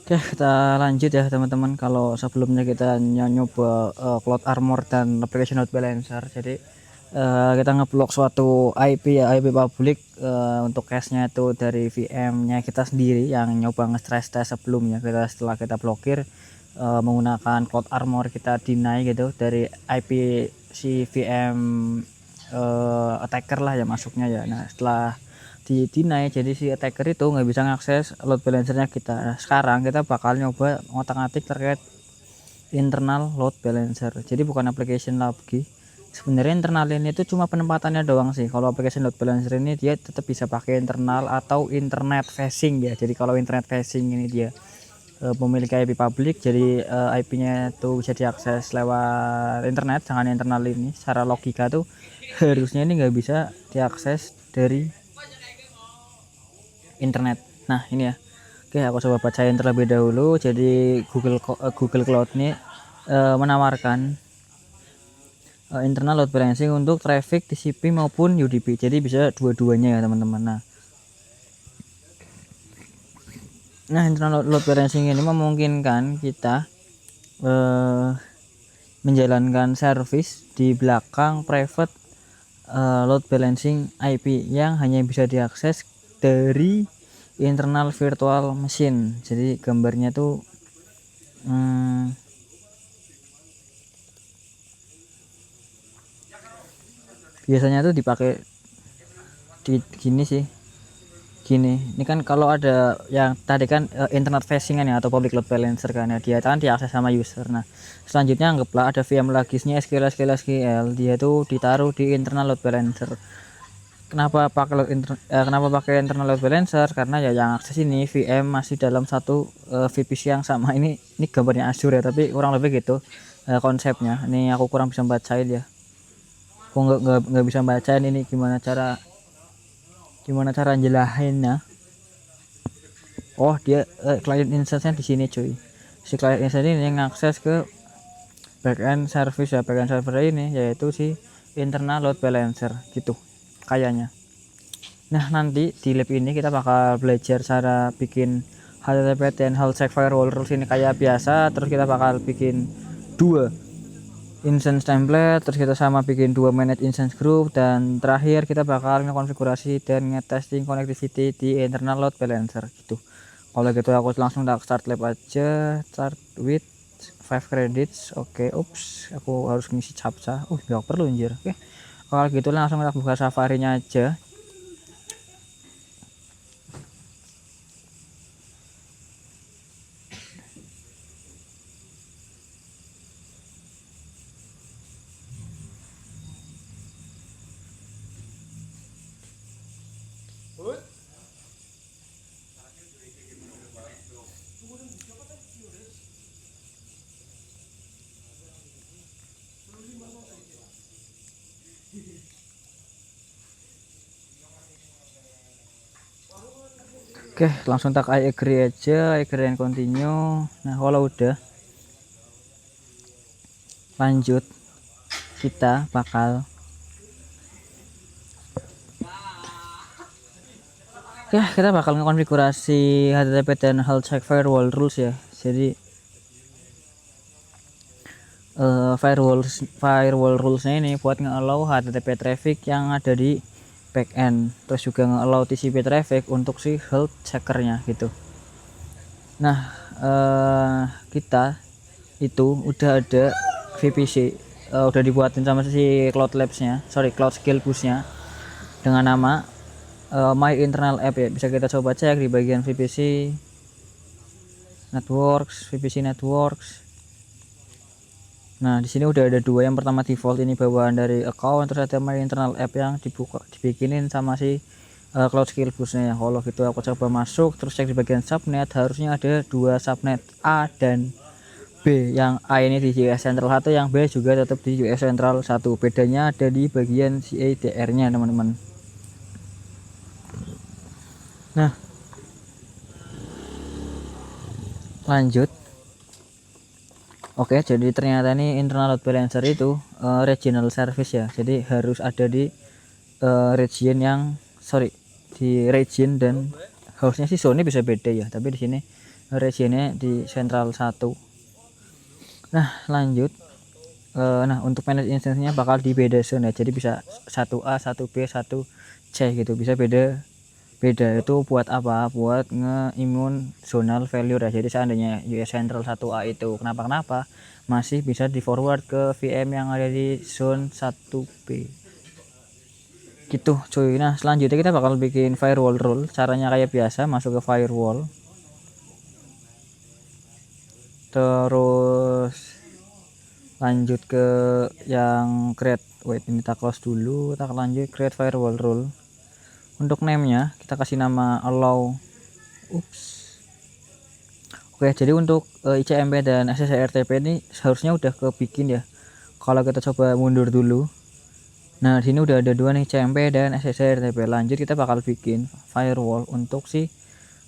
Oke, kita lanjut ya teman-teman. Kalau sebelumnya kita nyoba cloud armor dan application load balancer, jadi kita ngeblok suatu IP ya, IP public untuk cache-nya itu dari VM-nya kita sendiri yang nyoba nge-stress test sebelumnya. Setelah kita blokir menggunakan cloud armor, kita deny gitu dari IP si VM attacker lah ya masuknya ya. Nah, setelah di deny, jadi si attacker itu nggak bisa ngakses load balancernya kita. Nah, sekarang kita bakal nyoba ngotak-ngatik terkait internal load balancer. Jadi bukan application lagi. Sebenarnya internal ini itu cuma penempatannya doang sih. Kalau application load balancer ini dia tetap bisa pakai internal atau internet facing ya. Jadi kalau internet facing ini dia memiliki IP public, jadi IP-nya tuh bisa diakses lewat internet. Jangan internal ini secara logika tuh harusnya ini nggak bisa diakses dari internet. Nah ini ya, oke aku coba bacain terlebih dahulu. Jadi Google Cloud ini menawarkan internal load balancing untuk traffic TCP maupun UDP, jadi bisa dua-duanya ya teman-teman. Nah internal load balancing ini memungkinkan kita menjalankan service di belakang private load balancing IP yang hanya bisa diakses dari internal virtual machine. Jadi gambarnya tuh biasanya tuh dipakai di gini sih, gini. Ini kan kalau ada yang tadi kan internet facing ya atau public load balancer kan ya, dia kan diakses sama user. Nah selanjutnya anggaplah ada VM lagisnya SQL, dia tuh ditaruh di internal load balancer. Kenapa pakai internal load balancer? Karena ya yang akses ini VM masih dalam satu VPC yang sama. Ini gambarnya Azure ya, tapi kurang lebih gitu konsepnya. Ini aku kurang bisa bacain ya. Aku nggak bisa bacain ini gimana cara jelahinnya. Oh dia client instance-nya di sini cuy. Si client instance ini yang akses ke backend service ya, backend server ini yaitu si internal load balancer gitu kayaknya. Nah nanti di lab ini kita bakal belajar cara bikin HTTP dan health check firewall rules ini kayak biasa. Terus kita bakal bikin dua instance template, terus kita sama bikin dua manage instance group, dan terakhir kita bakal ngekonfigurasi dan ngetesting connectivity di internal load balancer gitu. Kalau gitu aku langsung start lab aja. Start with 5 credits. Oke, ups, aku harus ngisi captcha. Nggak perlu anjir. Oke, kalau gitu langsung kita buka Safari-nya aja. Oke, langsung tak I agree aja, I agree and continue. Nah, kalau udah lanjut, kita bakal ngekonfigurasi HTTP dan health check firewall rules ya. Jadi firewall rulesnya ini buat nge-allow HTTP traffic yang ada di backend, terus juga nge-allow TCP traffic untuk si health checkernya gitu. Nah kita itu udah ada VPC, udah dibuatin sama si Cloud Labs-nya, Cloud Skill Bus-nya dengan nama My Internal App ya. Bisa kita coba cek di bagian VPC Networks. Nah di sini udah ada dua. Yang pertama default ini bawaan dari account, terus ada My Internal App yang dibikinin sama si Cloud Skill Bus-nya ya. Kalau gitu aku coba masuk, terus cek di bagian subnet, harusnya ada dua subnet, A dan B. Yang A ini di US Central 1, yang B juga tetap di US Central 1. Bedanya ada di bagian CADR-nya teman-teman. Nah lanjut. Oke, jadi ternyata ini internal load balancer itu regional service ya. Jadi harus ada di region dan hostnya sih Sony bisa beda ya. Tapi di sini regionnya di central 1. Nah lanjut, nah untuk manage instance-nya bakal di beda zone ya, jadi bisa 1A 1B 1C gitu, bisa beda itu buat apa, buat nge-immune zonal failure ya. Jadi seandainya US Central 1A itu kenapa masih bisa di forward ke VM yang ada di zone 1B gitu cuy. Nah selanjutnya kita bakal bikin firewall rule. Caranya kayak biasa, masuk ke firewall, terus lanjut ke yang create, wait ini kita close dulu, kita lanjut create firewall rule. Untuk name nya kita kasih nama allow. Oke, jadi untuk ICMP dan SSRTP ini seharusnya udah kebikin ya. Kalau kita coba mundur dulu, nah sini udah ada dua nih, ICMP dan SSRTP. Lanjut kita bakal bikin firewall untuk si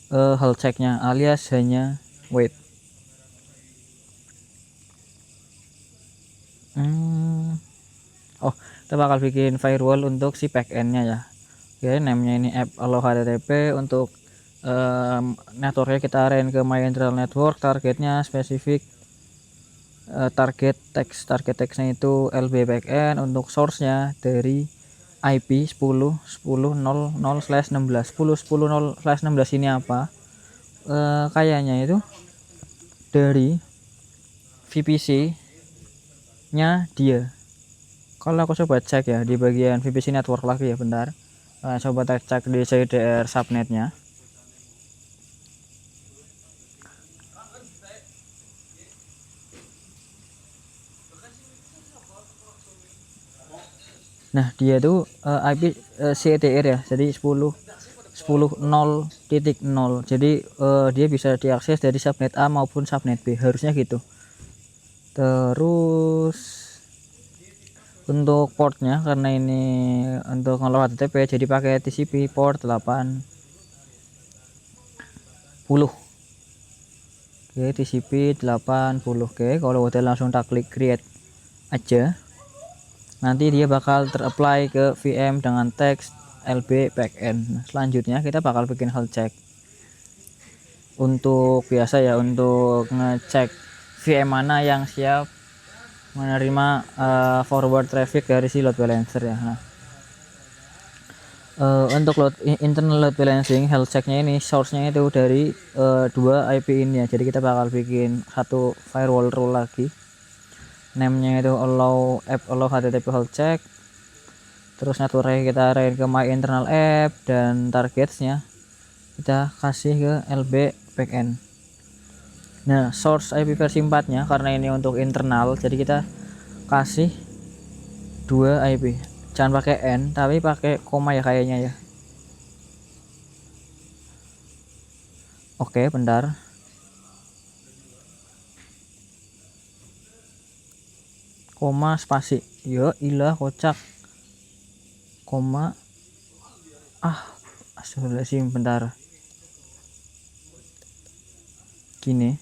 health checknya, alias hanya wait. Oh, kita bakal bikin firewall untuk si backendnya ya. Oke, namanya ini app allow HTTP. Untuk networknya kita arahin ke my internal network. Targetnya spesifik, target text-nya itu LB backend. Untuk source-nya dari IP 10.10.00/16. 10.10.0/16 ini apa? Kayaknya itu dari VPC nya dia. Kalau aku coba cek ya di bagian VPC network lagi ya, bentar. Coba cek di CDR subnetnya. Nah dia tuh IP CDR ya, jadi 10.0.0. Jadi dia bisa diakses dari subnet A maupun subnet B, harusnya gitu. Terus untuk portnya, karena ini untuk ngeload HTTP, jadi pakai TCP port 80. Oke, TCP 80. Oke, kalau udah langsung tak klik create aja. Nanti dia bakal terapply ke VM dengan teks LB backend. Nah, selanjutnya kita bakal bikin health check. Untuk biasa ya, untuk ngecek VM mana yang siap menerima forward traffic dari si load balancer ya. Nah, untuk internal load balancing health checknya ini source-nya itu dari dua IP ini ya. Jadi kita bakal bikin satu firewall rule lagi. Name-nya itu allow HTTP health check. Terus networknya kita arahin ke my internal app, dan targetnya kita kasih ke LB backend. Nah source IP versi 4 nya, karena ini untuk internal, jadi kita kasih 2 IP. Jangan pakai N tapi pakai koma ya kayaknya ya. Oke bentar, koma spasi, yo ilah kocak, koma astagfirullahaladzim, bentar. Gini,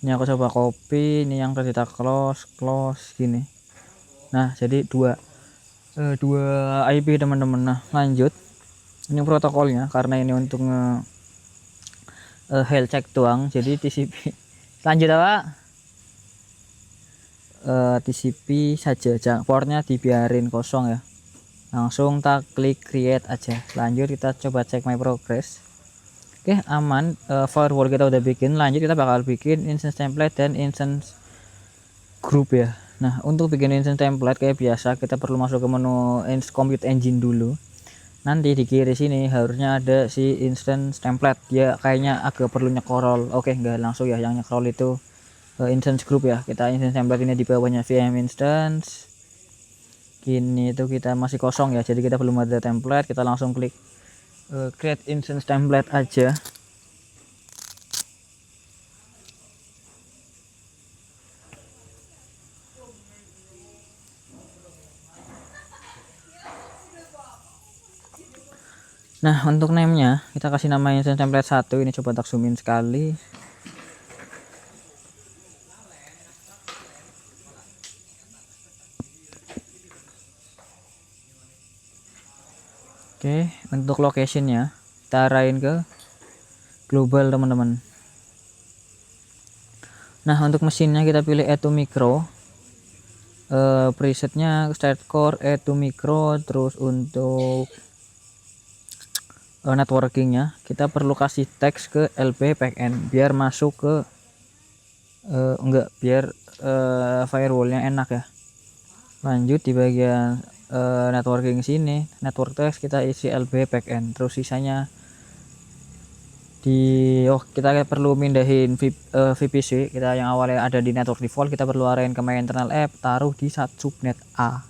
ini aku coba copy, ini yang tadi kita close gini. Nah jadi dua IP teman-teman. Nah lanjut, ini protokolnya, karena ini untuk health check doang, jadi TCP. Lanjut apa? TCP saja, portnya dibiarin kosong ya, langsung tak klik create aja. Lanjut kita coba cek my progress. Oke aman, firewall kita udah bikin. Lanjut kita bakal bikin instance template dan instance group ya. Nah untuk bikin instance template kayak biasa, kita perlu masuk ke menu compute engine dulu. Nanti di kiri sini harusnya ada si instance template, dia kayaknya agak perlu nyekrol. Oke enggak langsung ya, yang nyekrol itu instance group ya. Kita instance template ini di bawahnya VM instance. Gini itu kita masih kosong ya, jadi kita belum ada template. Kita langsung klik create instance template aja. Nah untuk name-nya kita kasih nama instance template 1. Ini coba tak zoom in sekali. Oke, untuk locationnya kita arahin ke global teman-teman. Nah untuk mesinnya kita pilih E2 Micro, presetnya start core E2 Micro. Terus untuk networkingnya kita perlu kasih teks ke LP backend biar masuk ke enggak, biar firewallnya enak ya. Lanjut di bagian networking sini, network text kita isi LB backend. Terus sisanya kita perlu mindahin VPC kita yang awalnya ada di network default, kita perlu arahin ke main internal app, taruh di subnet A.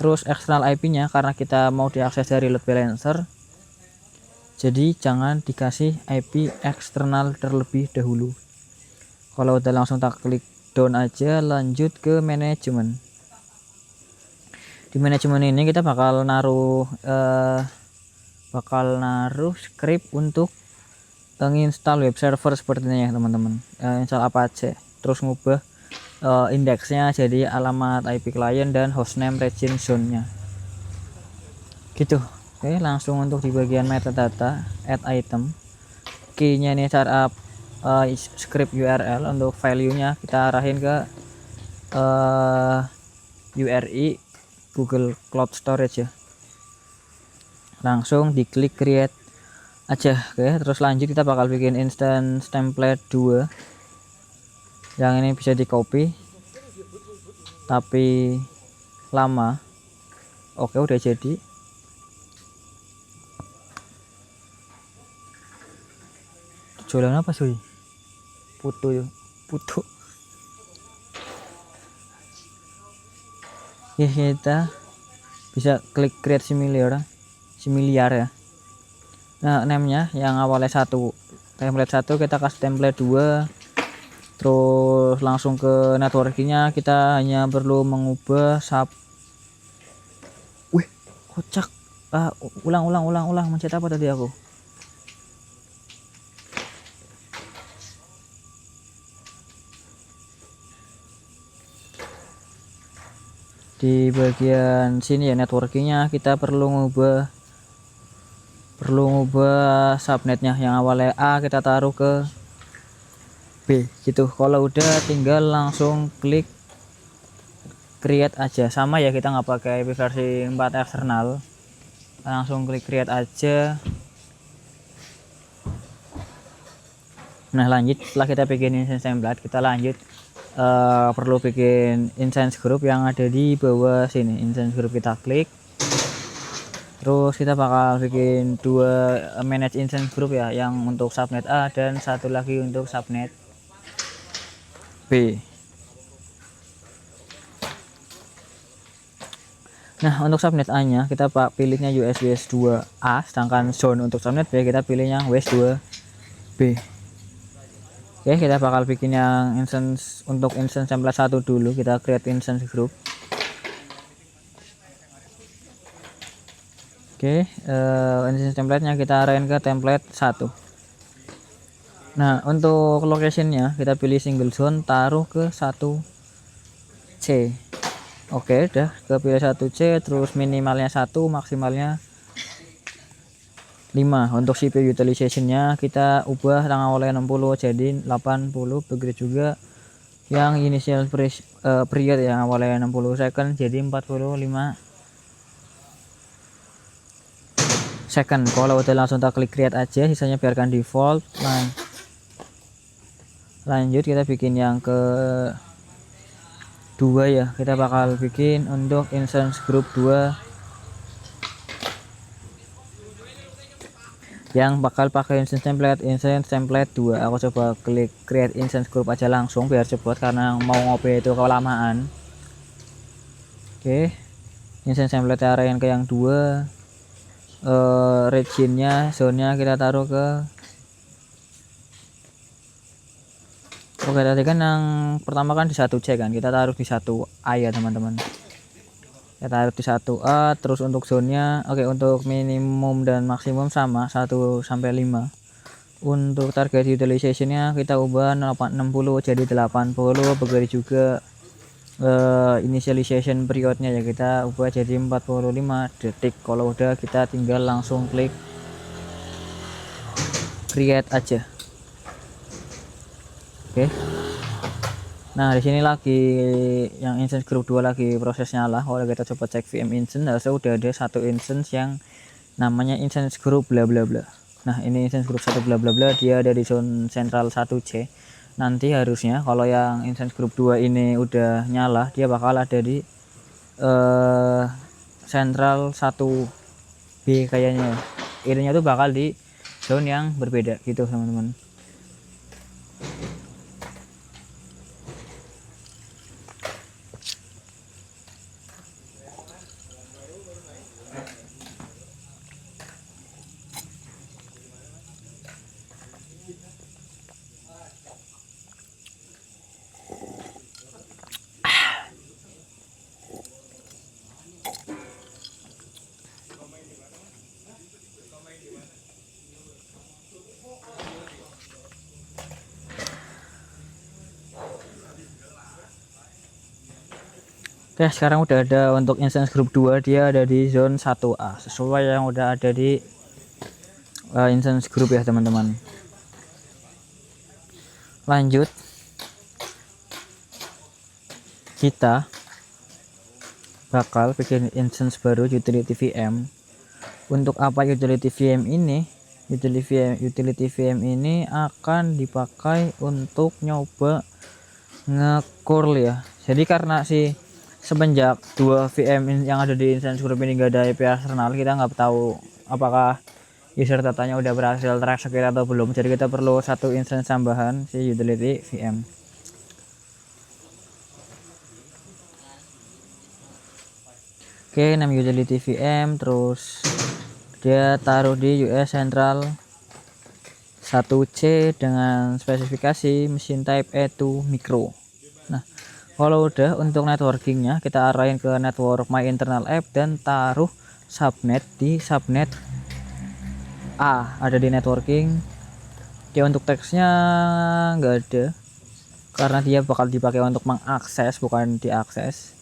Terus external IP nya karena kita mau diakses dari load balancer, jadi jangan dikasih IP eksternal terlebih dahulu. Kalau udah langsung tak klik down aja, lanjut ke manajemen. Di manajemen ini kita bakal naruh script untuk menginstal web server seperti ini ya teman-teman. Install Apache, terus ngubah indeksnya jadi alamat IP client dan hostname region zone nya gitu. Oke, langsung untuk di bagian metadata add item, key nya ini startup script URL. Untuk value nya kita arahin ke URI Google Cloud Storage ya, langsung diklik create aja. Oke, terus lanjut kita bakal bikin instance template 2 yang ini bisa di copy tapi lama. Oke, udah jadi. Jualan apa sih? Putu yuk, putu. Ya, kita bisa klik create similar ya. Nah, name-nya yang awalnya template 1 kita kasih template 2. Terus langsung ke networkingnya kita hanya perlu mengubah wih, kocak. Ulang mencet apa tadi aku? Di bagian sini ya networkingnya kita perlu ngubah subnetnya yang awalnya A kita taruh ke B gitu. Kalau udah tinggal langsung klik create aja, sama ya, kita nggak pakai IP versi 4 eksternal, langsung klik create aja. Nah lanjut, setelah kita bikin instance template, kita lanjut perlu bikin instance group yang ada di bawah sini. Instance group kita klik, terus kita bakal bikin 2 manage instance group ya, yang untuk subnet A dan satu lagi untuk subnet B. Nah untuk subnet A nya kita pilihnya US 2A, sedangkan zone untuk subnet B kita pilihnya WS 2B. Oke, kita bakal bikin yang instance untuk instance template 1 dulu. Kita create instance group. Oke, instance template-nya kita arahin ke template 1. Nah, untuk location-nya kita pilih single zone, taruh ke 1C. Oke, udah kepilih 1C, terus minimalnya 1, maksimalnya 5. Untuk CPU utilization-nya kita ubah yang awalnya 60 jadi 80. Begitu juga yang initial period yang awalnya 60 second jadi 45 second. Kalau udah langsung kita klik create aja, sisanya biarkan default. Lanjut kita bikin yang ke 2 ya. Kita bakal bikin untuk instance group 2 yang bakal pakai instance template 2. Aku coba klik create instance group aja langsung biar cepet karena mau ngopi itu kelamaan. Oke, instance template arahin ke yang 2. Regionnya, zone-nya kita taruh ke, oke tadi kan yang pertama kan di 1C kan, kita taruh di 1A ya teman-teman. Kita taruh di 1A. Terus untuk zone-nya, oke, untuk minimum dan maksimum sama 1 sampai 5. Untuk target utilization-nya kita ubah 60 jadi 80. Begitu juga initialization periodnya ya, kita ubah jadi 45 detik. Kalau udah kita tinggal langsung klik create aja. Oke, Nah, di sini lagi yang instance group 2 lagi proses nyala. Kalau kita coba cek VM instance, harusnya udah ada satu instance yang namanya instance group bla bla bla. Nah, ini instance group 1 bla bla bla, dia ada di zone central 1C. Nanti harusnya kalau yang instance group 2 ini udah nyala, dia bakal ada di central 1B kayaknya. Ininya tuh bakal di zone yang berbeda gitu, teman-teman. Oke, sekarang udah ada untuk instance group 2, dia ada di zone 1A sesuai yang udah ada di instance group ya, teman-teman. Lanjut, kita bakal bikin instance baru utility VM. Untuk apa utility VM ini? Utility VM ini akan dipakai untuk nyoba nge-curl ya. Jadi karena semenjak 2 VM yang ada di instance group ini gak ada IP eksternal, kita nggak tahu apakah user datanya udah berhasil terexecute atau belum. Jadi kita perlu satu instance tambahan si utility VM. Oke, nama utility VM, terus dia taruh di US Central 1C dengan spesifikasi mesin type E2 micro. Nah, kalau udah untuk networkingnya kita arahin ke network my internal app dan taruh subnet di subnet A, ada di networking. Oke, untuk teksnya nggak ada karena dia bakal dipakai untuk mengakses bukan diakses.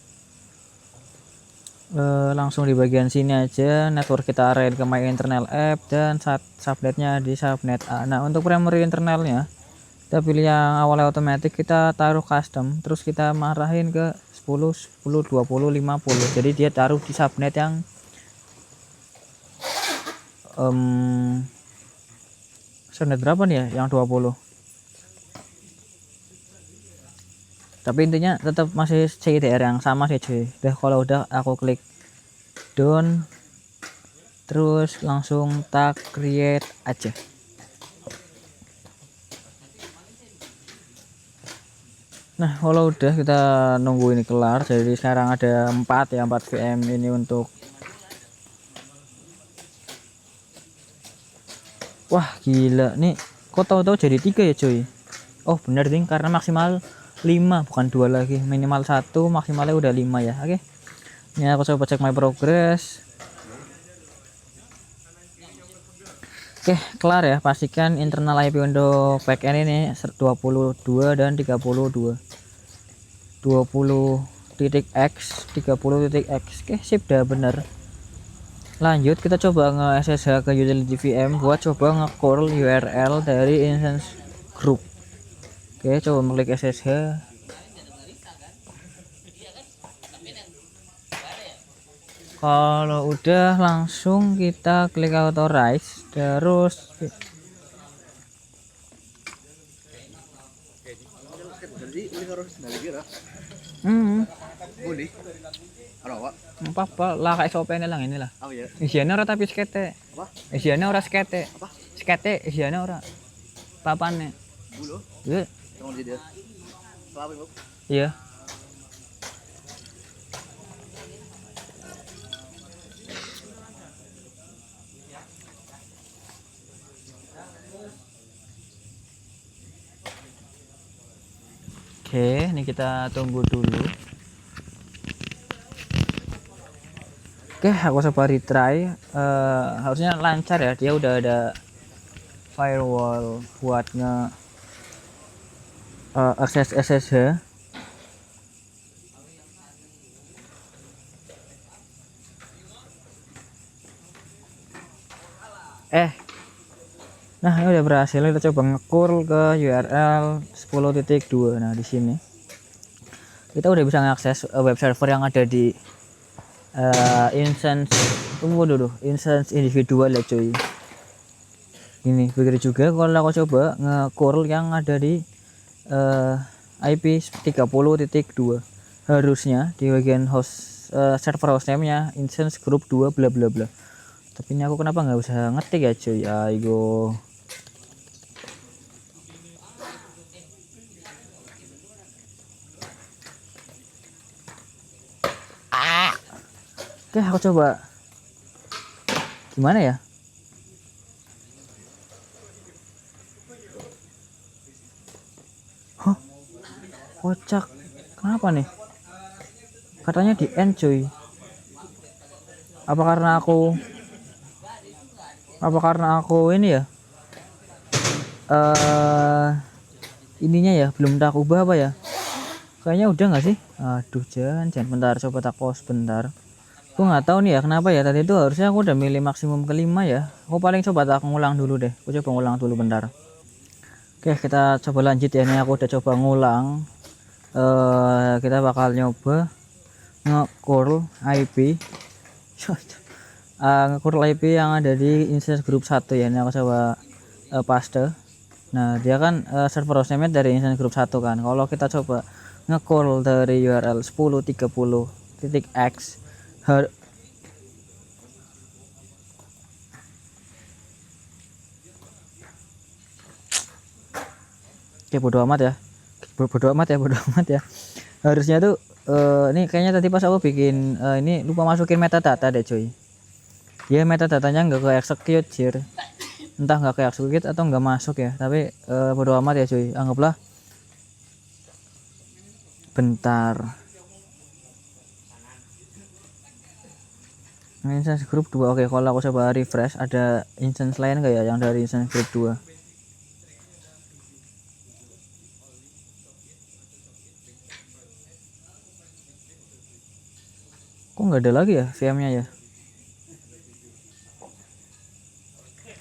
Langsung di bagian sini aja network kita arahin ke my internal app dan subnetnya di subnet A. Nah, untuk primary internalnya kita pilih yang awalnya otomatis, kita taruh custom, terus kita marahin ke 10 10 20 50. Jadi dia taruh di subnet yang subnet berapa nih ya, yang 20. Tapi intinya tetap masih CIDR yang sama sih cuy. Kalau udah aku klik done, terus langsung tak create aja. Nah, kalau udah kita nunggu ini kelar. Jadi sekarang ada 4 VM ini untuk, wah gila nih, kok tahu-tahu jadi 3 ya cuy. Oh bener ding, karena maksimal 5 bukan 2 lagi, minimal 1, maksimalnya udah 5 ya. Oke, ini aku coba cek my progress. Oke, kelar ya. Pastikan internal IP untuk backend ini 22 dan 32. 20.x 30.x. Oke, sip, dah bener. Lanjut kita coba nge-SSH ke utility VM buat coba nge-curl URL dari instance group. Oke, coba klik SSH. Kalau udah langsung kita klik authorize, terus boleh. Apa? apa lah kayak SOP-nya lang inilah. Oh iya. Isiannya ora tapi skete. Apa? Isiannya ora skete. Apa? Skete isiannya ora. Papannya. Dulu. Iya. Tunggu dia. Kelapa, Bu. Iya. Oke, ini kita tunggu dulu. Oke, aku coba retry. Harusnya lancar ya, dia udah ada firewall buat akses SSH. Nah, ini udah berhasil. Kita coba nge-curl ke URL 10.2. Nah, di sini kita udah bisa mengakses web server yang ada di instance instance individual ya cuy. Ini begitu juga kalau aku coba nge-curl yang ada di IP 30.2, harusnya di bagian host server hostname-nya instance group 2 bla bla bla. Tapi ini aku kenapa nggak bisa ngetik ya cuy. Ayo. Oke, aku coba. Gimana ya? Hah? Kocak. Kenapa nih? Katanya di end cuy. Apa karena aku ini ya? Ininya ya belum tak ubah apa ya? Kayaknya udah nggak sih? Aduh, jangan bentar, coba tak pause bentar. Aku nggak tahu nih ya kenapa ya, tadi itu harusnya aku udah milih maksimum kelima ya. Aku paling coba tak ngulang dulu deh. Aku coba ngulang dulu bentar. Oke, kita coba lanjut ya. Ini aku udah coba ngulang. Kita bakal nyoba nge-curl IP. Nge-curl IP yang ada di instance group 1 ya. Ini aku coba paste. Nah, dia kan server hostname dari instance group 1 kan. Kalau kita coba nge-curl dari URL 10.30.x Oke, bodo amat ya. Harusnya tuh ini kayaknya tadi pas aku bikin ini lupa masukin metadata deh cuy. Ya, metadatanya nggak ke execute jir. Entah nggak ke execute atau nggak masuk ya. Tapi bodo amat ya cuy. Anggaplah bentar. Instance group 2. Oke, kalau aku coba refresh, ada instance lain nggak ya yang dari instance group 2? Kok nggak ada lagi ya VM-nya ya?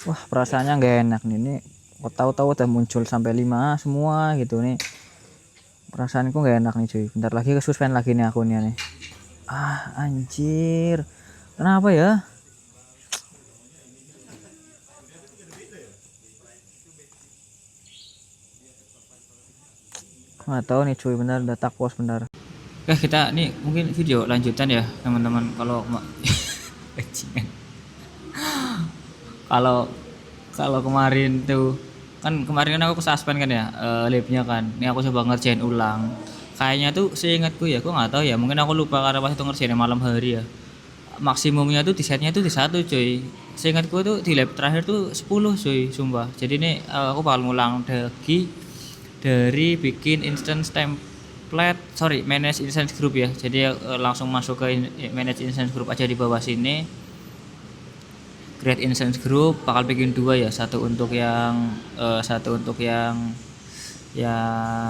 Wah, perasaannya nggak enak nih. Ini tahu-tahu udah muncul sampai 5 semua gitu nih. Perasaanku nggak enak nih cuy. Bentar lagi kesuspend lagi nih akunnya nih. Anjir. Kenapa ya? Nggak tahu nih cuy, bentar, udah tak pause bentar. Oke, kita nih mungkin video lanjutan ya teman-teman. Kalau kalau kemarin tuh kemarin kan aku suspend kan ya live-nya kan. Ini aku coba ngerjain ulang. Kayaknya tuh seingatku ya, aku nggak tahu ya. Mungkin aku lupa karena pas itu ngerjain malam hari ya. Maksimumnya tuh di setnya tuh di 1 cuy. Seingatku tuh di lab terakhir tuh 10 cuy, sumpah. Jadi ini aku bakal ngulang lagi dari bikin instance template, manage instance group ya. Jadi langsung masuk ke manage instance group aja di bawah sini. Create instance group, bakal bikin 2 ya, satu untuk yang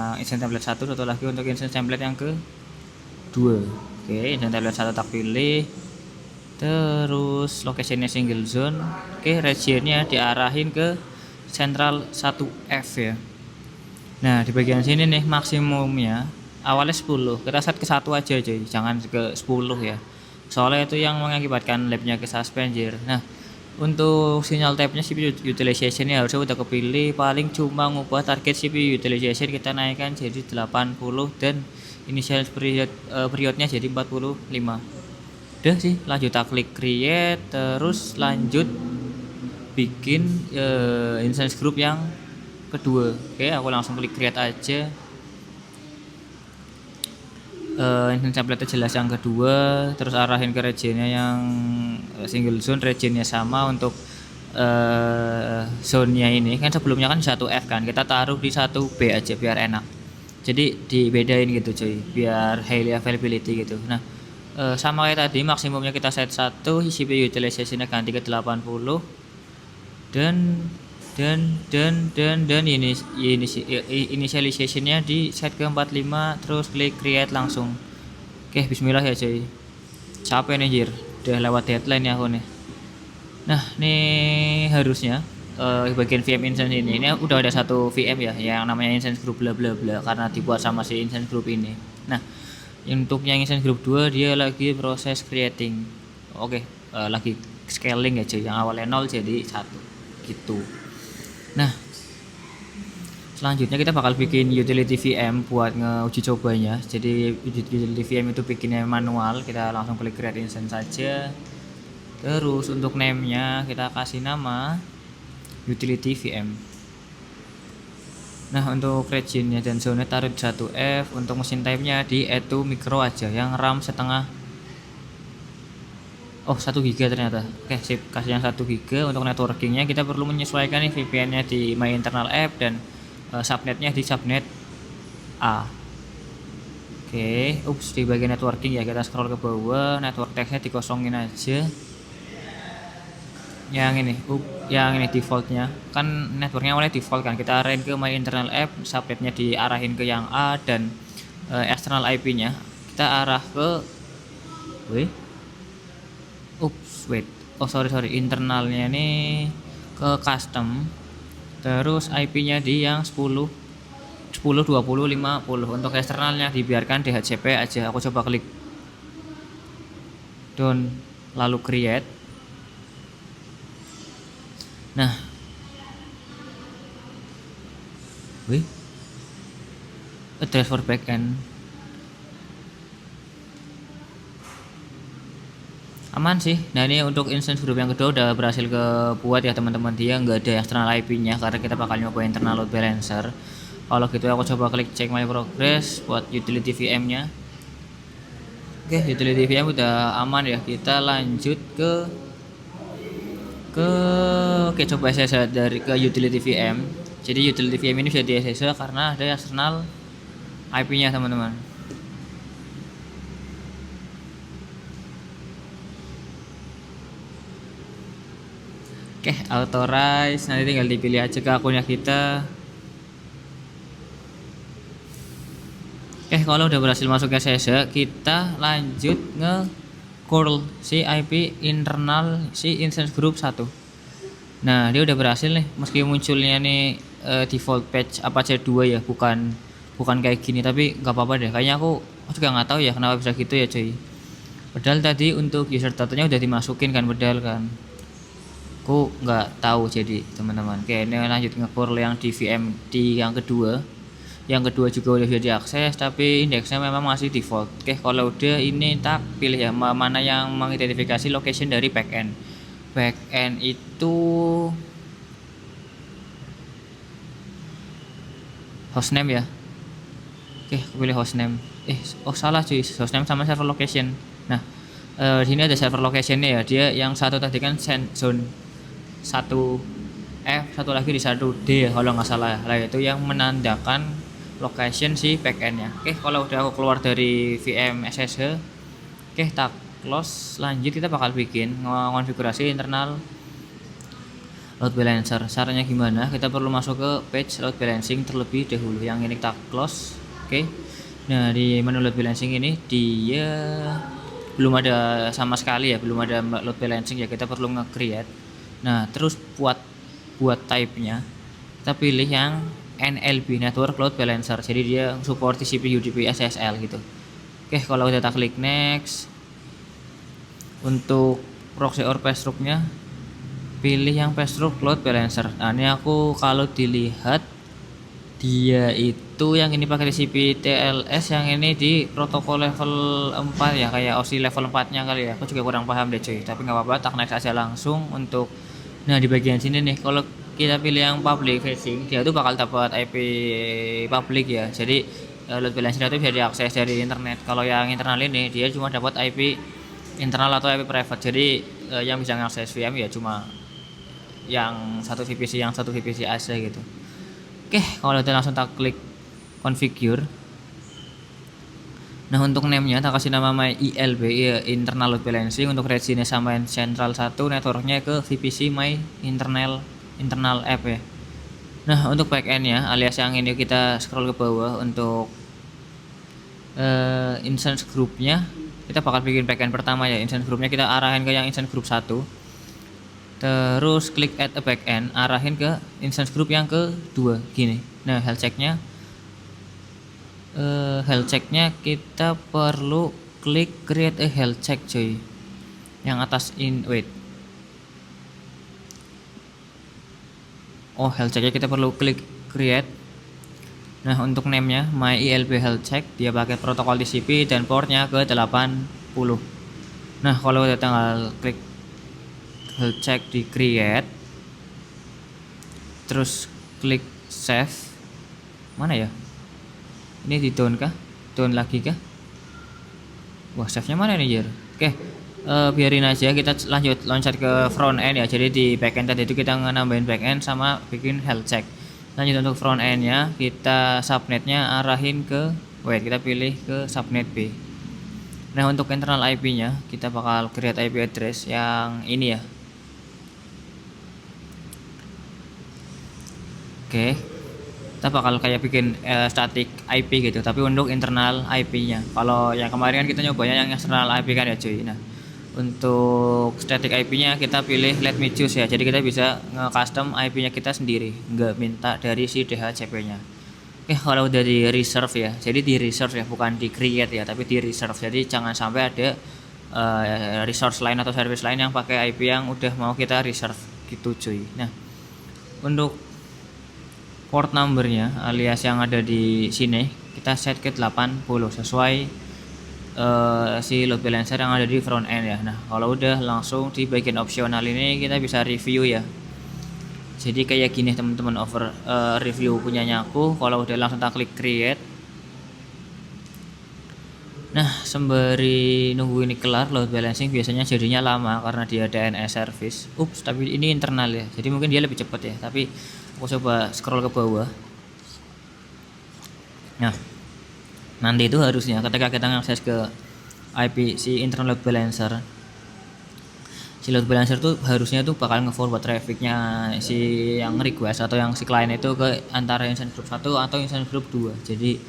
instance template 1, satu lagi untuk instance template yang ke 2. Oke, instance template 1 tak pilih. Terus locationnya single zone. Oke, regionnya diarahin ke central 1F ya. Nah, di bagian sini nih maksimumnya awalnya 10. Kita set ke 1 aja cuy, jangan ke 10 ya. Soalnya itu yang mengakibatkan labnya ke suspend jir. Nah, untuk sinyal type-nya CPU utilization nya harusnya udah kepilih, paling cuma ngubah target CPU utilization kita naikkan jadi 80 dan initial periodnya jadi 45. Udah sih, lanjut tak klik create, terus lanjut bikin instance group yang kedua. Oke, aku langsung klik create aja. Instance template jelas yang kedua, terus arahin ke regionnya yang single zone, regionnya sama untuk zone-nya ini kan sebelumnya kan 1F kan, kita taruh di 1B aja biar enak. Jadi dibedain gitu cuy, biar high availability gitu. Nah, sama kayak tadi maksimumnya kita set 1, CPU utilization-nya ganti ke 80 dan ini initialization-nya di set ke 45, terus klik create langsung. Oke, bismillah ya cuy. Capek nih jir, udah lewat deadline ya aku nih. Nah, nih harusnya bagian VM instance ini udah ada satu VM ya yang namanya instance group bla bla bla karena dibuat sama si instance group ini. Nah, Untuk yang instance group 2 dia lagi proses creating. Oke, lagi scaling aja, yang awalnya 0 jadi 1 gitu. Nah, selanjutnya kita bakal bikin utility VM buat ngeuji cobanya. Jadi utility VM itu bikinnya manual, kita langsung klik create instance saja. Terus untuk name-nya kita kasih nama utility VM. Nah, untuk region-nya dan zone taruh di 1F. Untuk mesin type-nya di E2 micro aja, yang RAM setengah. Oh, 1 GB ternyata. Oke, sip, kasih yang 1 GB. Untuk networking-nya kita perlu menyesuaikan nih VPN-nya di my internal app dan subnet-nya di subnet A. Oke, di bagian networking ya kita scroll ke bawah, network text-nya dikosongin aja. Yang ini defaultnya kan networknya awalnya default kan, kita arahin ke my internal app, subnetnya diarahin ke yang A, dan external IP-nya kita arah ke sorry, internalnya ini ke custom, terus IP-nya di yang 10 20 50. Untuk eksternalnya dibiarkan DHCP aja. Aku coba klik down lalu create. Nah, address for backend aman sih. Nah, ini untuk instance group yang kedua udah berhasil ke buat ya teman-teman. Dia nggak ada external IP-nya karena kita bakal nyoba internal load balancer. Kalau gitu aku coba klik check my progress buat utility VM-nya. Oke, utility VM udah aman ya. Kita lanjut oke, coba SSH dari ke utility VM. Jadi utility VM ini bisa di SSH karena ada external IP-nya teman-teman. Oke, authorize, nanti tinggal dipilih aja ke akunnya kita. Oke, kalau udah berhasil masuk ke SSH, kita lanjut curl si IP internal si instance group 1. Nah, dia udah berhasil nih, meski munculnya nih default patch apa C2 ya, bukan kayak gini, tapi nggak apa-apa deh. Kayaknya aku juga nggak tahu ya kenapa bisa gitu ya cuy. Padahal tadi untuk user datanya udah dimasukin kan, padahal kan aku nggak tahu. Jadi teman-teman, oke, ini lanjut nge-curl yang di VM di yang kedua. Yang kedua juga udah bisa diakses, tapi indeksnya memang masih default. Oke, kalau udah ini tak pilih ya mana yang mengidentifikasi location dari backend. Backend itu hostname ya. Oke, aku pilih hostname. Salah cuy, hostname sama server location. Nah, di sini ada server locationnya ya. Dia yang satu tadi kan zone 1F, satu lagi di 1D ya kalau nggak salah. Lah itu yang menandakan location si backendnya. Oke, kalau udah aku keluar dari VM SSH, oke, tak close. Lanjut kita bakal bikin konfigurasi internal load balancer. Caranya gimana? Kita perlu masuk ke page load balancing terlebih dahulu. Yang ini tak close. Oke. Nah, di menu load balancing ini dia belum ada sama sekali ya, belum ada load balancing ya, kita perlu nge-create. Nah, terus buat type-nya kita pilih yang NLB, Network Load Balancer. Jadi dia support TCP UDP SSL gitu. Oke, kalau udah kita klik next. Untuk proxy or password-nya pilih yang password load balancer. Nah, ini aku kalau dilihat dia itu yang ini pakai TCP TLS, yang ini di protokol level 4 ya, kayak OSI level 4-nya kali ya. Aku juga kurang paham deh cuy, tapi nggak apa-apa, tak next aja langsung. Untuk nah, di bagian sini nih, kalau kita pilih yang public facing, dia tuh bakal dapat IP public ya. Jadi load balancer itu bisa diakses dari internet. Kalau yang internal ini dia cuma dapat IP internal atau IP private. Jadi yang bisa ngakses VM ya cuma yang satu VPC aja gitu. Oke, kalau udah langsung tak klik configure. Nah, untuk name-nya tak kasih nama my ILB ya, internal load balancing. Untuk region sama central 1, networknya ke VPC my internal app ya. Nah, untuk backend-nya alias yang ini kita scroll ke bawah. Untuk instance group-nya kita bakal bikin backend pertama ya. Instance group-nya kita arahin ke yang instance group 1. Terus klik add a backend, arahin ke instance group yang kedua gini. Nah, health check-nya health checknya kita perlu klik create a health check cuy, yang atas wait, health checknya kita perlu klik create. Nah untuk namenya my ILB health check, dia pakai protokol TCP dan portnya ke 80. Nah kalau kita tinggal klik health check di create, terus klik save, mana ya, ini di down kah, down lagi kah, wah save nya mana nih Jer. Oke, biarin aja, kita lanjut loncat ke front end ya. Jadi di back end tadi itu kita nambahin back end sama bikin health check. Lanjut untuk front end nya, kita subnetnya arahin ke kita pilih ke subnet B. Nah untuk internal IP nya kita bakal create IP address yang ini ya. Oke, kita bakal kayak bikin static IP gitu, tapi untuk internal IP nya. Kalau yang kemarin kan kita nyobanya yang external IP kan ya cuy. Nah untuk static IP nya kita pilih let me choose ya, jadi kita bisa nge-custom IP nya kita sendiri, nggak minta dari si DHCP nya. Oke, kalau udah di reserve ya, jadi di reserve ya, bukan di create ya, tapi di reserve. Jadi jangan sampai ada resource lain atau service lain yang pakai IP yang udah mau kita reserve gitu cuy. Nah untuk port numbernya alias yang ada di sini kita set ke 80 sesuai si load balancer yang ada di front end ya. Nah kalau udah langsung di bagian opsional ini kita bisa review ya. Jadi kayak gini teman-teman, review punyanya aku. Kalau udah langsung kita klik create. Nah sembari nunggu ini kelar load balancing biasanya jadinya lama karena dia DNS service. Tapi ini internal ya, jadi mungkin dia lebih cepat ya. Tapi aku coba scroll ke bawah. Nah nanti itu harusnya ketika kita mengakses ke IP si internal load balancer, si load balancer tuh harusnya tuh bakal nge-forward trafficnya si yang request atau yang si klien itu ke antara instance group 1 atau instance group 2. Jadi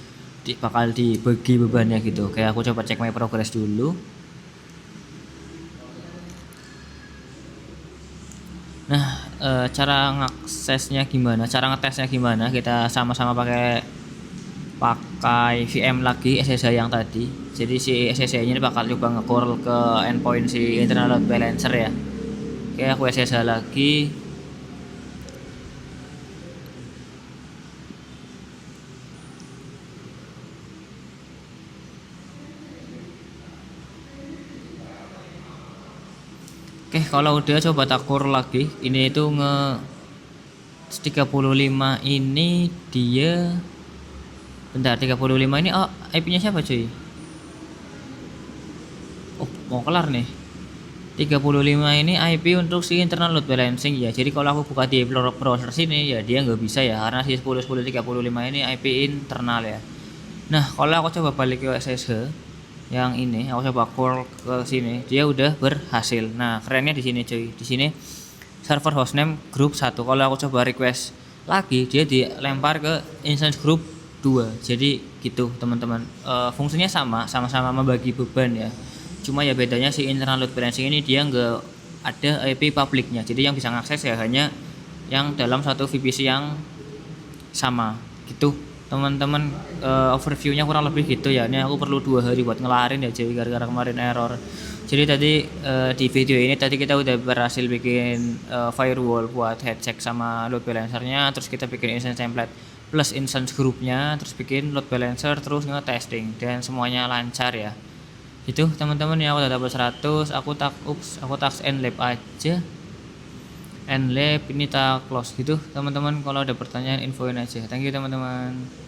bakal dibagi bebannya gitu. Kayak aku coba cek my progress dulu. Nah cara ngaksesnya gimana, cara ngetesnya gimana, kita sama-sama pakai VM lagi SSH yang tadi. Jadi si SSH ini bakal coba nge-curl ke endpoint si internal load balancer ya. Oke, aku SSH lagi. Oke, kalau udah coba tak curl lagi. Ini itu 35 ini dia, bentar, 35 ini IP-nya siapa cuy? Mau kelar nih. 35 ini IP untuk si internal load balancing ya. Jadi kalau aku buka di browser sini ya dia nggak bisa ya, karena si 10.10.35 ini IP internal ya. Nah kalau aku coba balik ke SSH yang ini, aku coba curl ke sini, dia udah berhasil. Nah kerennya di sini cuy, di sini server hostname group 1. Kalau aku coba request lagi, dia dilempar ke instance group 2. Jadi gitu teman-teman, fungsinya sama-sama membagi beban ya. Cuma ya bedanya si internal load balancing ini dia nggak ada IP publiknya, jadi yang bisa ngakses ya hanya yang dalam satu VPC yang sama gitu teman-teman. Overviewnya kurang lebih gitu ya. Ini aku perlu 2 hari buat ngelarin ya jadi gara-gara kemarin error. Jadi tadi di video ini tadi kita udah berhasil bikin firewall buat head check sama load balancernya, terus kita bikin instance template plus instance groupnya, terus bikin load balancer, terus nge-testing dan semuanya lancar ya. Itu teman-teman ya, aku udah dapat 100. Aku tax nlab aja, nlab ini tak close gitu teman-teman. Kalau ada pertanyaan infoin aja. Thank you teman-teman.